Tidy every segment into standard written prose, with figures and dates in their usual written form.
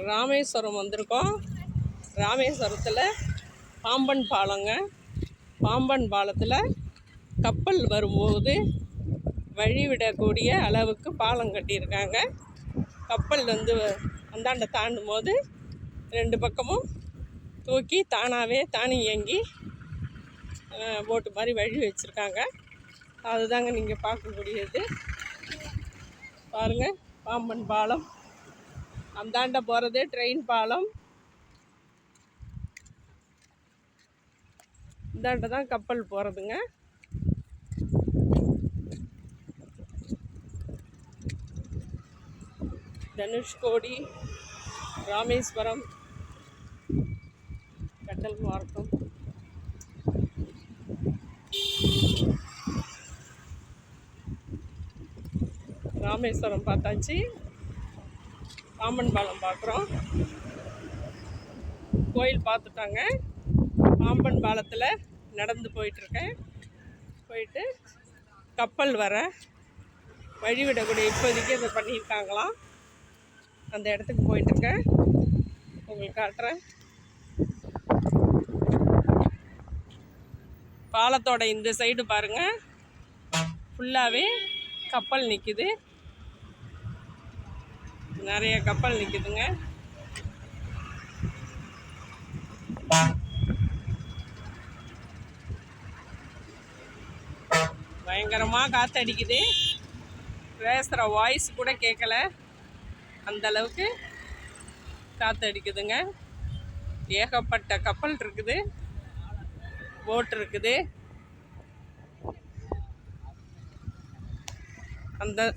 ராமேஸ்வரம் வந்திருக்கோம். ராமேஸ்வரத்தில் பாம்பன் பாலங்க. பாம்பன் பாலத்தில் கப்பல் வரும்போது வழிவிடக்கூடிய அளவுக்கு பாலம் கட்டியிருக்காங்க. கப்பல் அந்தாண்ட தாண்டும் போது ரெண்டு பக்கமும் தூக்கி தானி இயங்கி போட்டு மாதிரி வழி வச்சுருக்காங்க. அதுதாங்க நீங்கள் பார்க்கக்கூடியது. பாருங்கள், பாம்பன் பாலம். அந்தாண்ட போகிறது ட்ரெயின் பாலம், இந்தாண்ட தான் கப்பல் போகிறதுங்க. தனுஷ்கோடி, ராமேஸ்வரம் கடல் மார்க்கம். ராமேஸ்வரம் பார்த்தாச்சு, பாம்பன் பாலம் பார்க்குறோம். கோயில் பார்த்துட்டாங்க. பாம்பன் பாலத்தில் நடந்து போயிட்டுருக்கேன். போயிட்டு கப்பல் வர வழிவிடக்கூடிய இப்போதைக்கு இதை பண்ணியிருக்காங்களாம். அந்த இடத்துக்கு போயிட்டுருக்கேன், உங்களுக்கு காட்டுறேன். பாலத்தோட இந்த சைடு பாருங்கள், ஃபுல்லாகவே கப்பல் நிற்கிது. நிறைய கப்பல் நிற்கிதுங்க. பயங்கரமாக காற்றடிக்குது. பேசுகிற வாய்ஸ் கூட கேட்கல, அந்தளவுக்கு காற்றடிக்குதுங்க. ஏகப்பட்ட கப்பல் இருக்குது, போட் இருக்குது.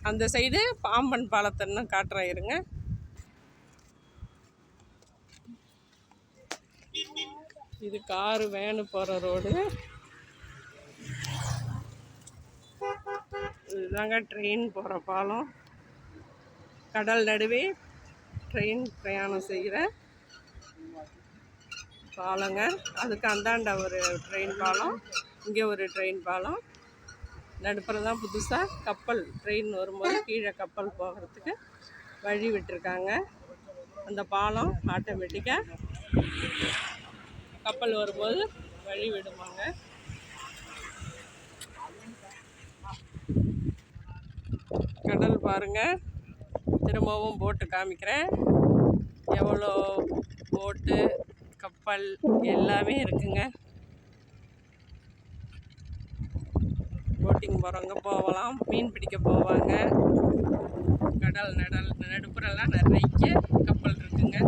அந்த சைடு பாம்பன் பாலத்தைன்னு காட்டுறேன் இருங்க. இது காரு வேனு போகிற ரோடு. இதுதாங்க ட்ரெயின் போகிற பாலம். கடல் நடுவே ட்ரெயின் பிரயாணம் செய்கிற பாலங்க. அதுக்கு அந்தாண்ட ஒரு ட்ரெயின் பாலம், இங்கே ஒரு ட்ரெயின் பாலம். நடுப்புற தான் புதுசாக கப்பல் ட்ரெயின் வரும்போது கீழே கப்பல் போகிறதுக்கு வழி விட்டுருக்காங்க. அந்த பாலம் ஆட்டோமேட்டிக்காக கப்பல் வரும்போது வழி விடுவாங்க. கடல் பாருங்கள். திரும்பவும் போட்டு காமிக்கிறேன். எவ்வளோ போட்டு கப்பல் எல்லாமே இருக்குங்க. போட்டிங் போகிறவங்க போகலாம், மீன் பிடிக்க போவாங்க. கடல் நடுப்புறெல்லாம் நிறைய கப்பல் இருக்குங்க.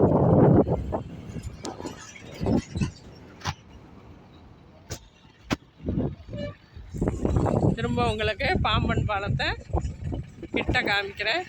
திரும்ப உங்களுக்கு பாம்பன் பாலத்தை கிட்ட காமிக்கிறேன்.